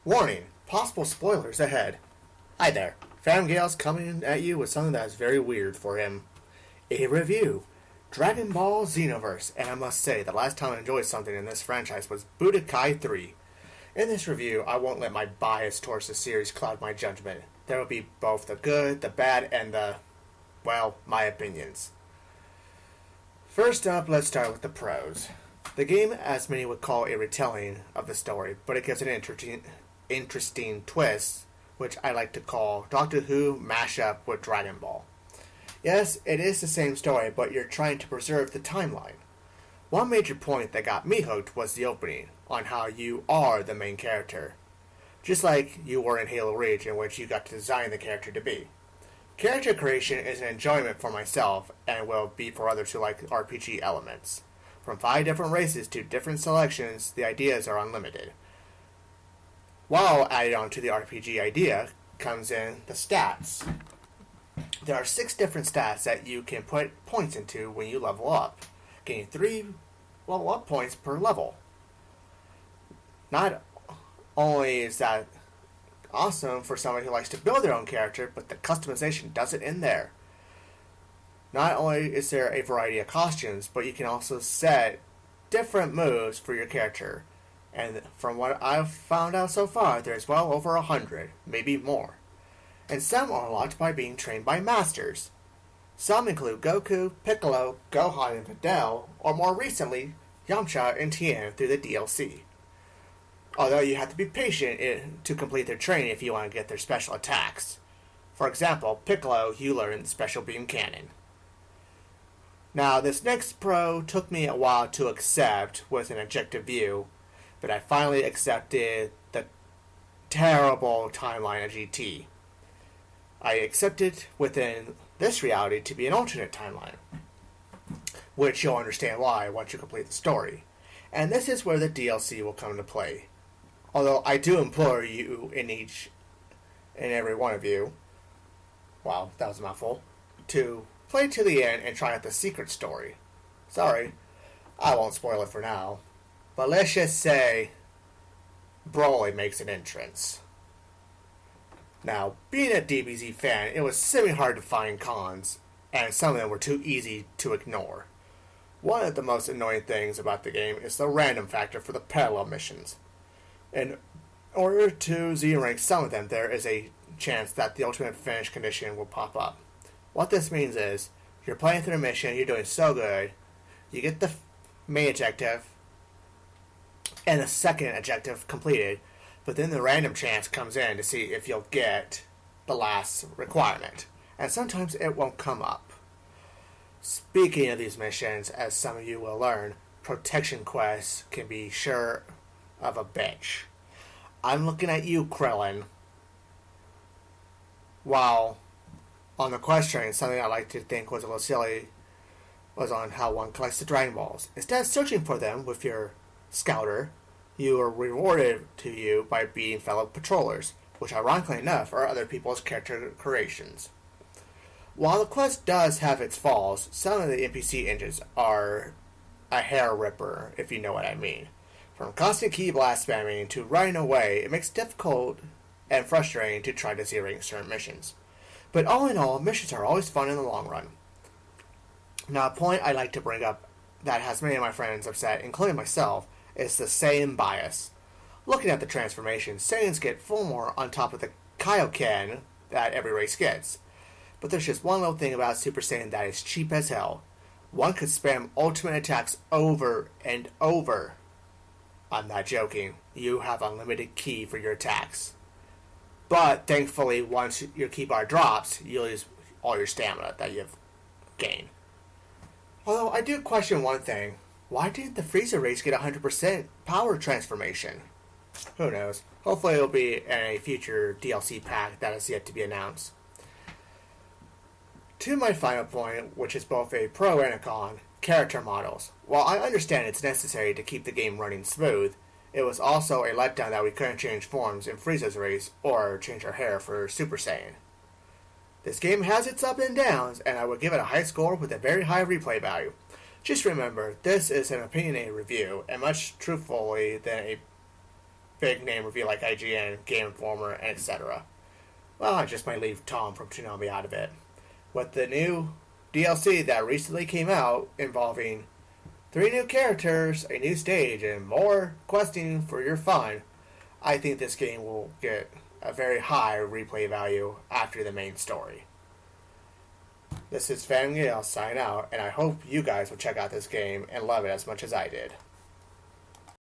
Warning, possible spoilers ahead. Hi there, Fangale's coming at you with something that is very weird for him. A review, Dragonball Xenoverse, and I must say, the last time I enjoyed something in this franchise was Budokai 3. In this review, I won't let my bias towards the series cloud my judgment. There will be both the good, the bad, and my opinions. First up, let's start with the pros. The game, as many would call a retelling of the story, but it gives an interesting twist, which I like to call Doctor Who mashup with Dragon Ball. Yes, it is the same story, but you're trying to preserve the timeline. One major point that got me hooked was the opening, on how you are the main character. Just like you were in Halo Reach, in which you got to design the character to be. Character creation is an enjoyment for myself, and will be for others who like RPG elements. From 5 different races to different selections, the ideas are unlimited. While added on to the RPG idea comes in the stats. There are 6 different stats that you can put points into when you level up, gaining 3 level up points per level. Not only is that awesome for somebody who likes to build their own character, but the customization does it in there. Not only is there a variety of costumes, but you can also set different moves for your character. And from what I've found out so far, there's well over 100, maybe more. And some are unlocked by being trained by masters. Some include Goku, Piccolo, Gohan, and Videl, or more recently, Yamcha and Tien through the DLC. Although you have to be patient to complete their training if you want to get their special attacks. For example, Piccolo, you learn Special Beam Cannon. Now, this next pro took me a while to accept with an objective view, but I finally accepted the terrible timeline of GT. I accepted within this reality to be an alternate timeline, which you'll understand why once you complete the story. And this is where the DLC will come into play. Although I do implore you in each and every one of you, wow, that was a mouthful, to play to the end and try out the secret story. Sorry, I won't spoil it for now. But let's just say Broly makes an entrance. Now, being a DBZ fan, it was semi-hard to find cons, and some of them were too easy to ignore. One of the most annoying things about the game is the random factor for the parallel missions. In order to Z-rank some of them, there is a chance that the ultimate finish condition will pop up. What this means is, you're playing through a mission, you're doing so good, you get the main objective, and the second objective completed, but then the random chance comes in to see if you'll get the last requirement. And sometimes it won't come up. Speaking of these missions, as some of you will learn, protection quests can be sure of a bitch. I'm looking at you, Krillin. While on the quest train, something I like to think was a little silly was on how one collects the Dragon Balls. Instead of searching for them with your scouter, you are rewarded to you by beating fellow patrollers, which ironically enough are other people's character creations. While the quest does have its flaws, some of the NPC engines are a hair ripper, if you know what I mean. From constant key blast spamming to running away, it makes it difficult and frustrating to try to Z-rank certain missions. But all in all, missions are always fun in the long run. Now, a point I like to bring up that has many of my friends upset, including myself, is the Saiyan bias. Looking at the transformation, Saiyans get full more on top of the Kaioken that every race gets. But there's just one little thing about Super Saiyan that is cheap as hell. One could spam ultimate attacks over and over. I'm not joking. You have unlimited ki for your attacks. But thankfully, once your ki bar drops, you lose all your stamina that you've gained. Although I do question one thing. Why didn't the Frieza race get 100% power transformation? Who knows? Hopefully it'll be in a future DLC pack that is yet to be announced. To my final point, which is both a pro and a con, character models. While I understand it's necessary to keep the game running smooth, it was also a letdown that we couldn't change forms in Frieza's race or change our hair for Super Saiyan. This game has its ups and downs, and I would give it a high score with a very high replay value. Just remember, this is an opinionated review, and much truthfully than a big name review like IGN, Game Informer, and etc. Well, I just might leave Tom from Toonami out of it. With the new DLC that recently came out involving 3 new characters, a new stage, and more questing for your fun, I think this game will get a very high replay value after the main story. This is Van Gale signing out, and I hope you guys will check out this game and love it as much as I did.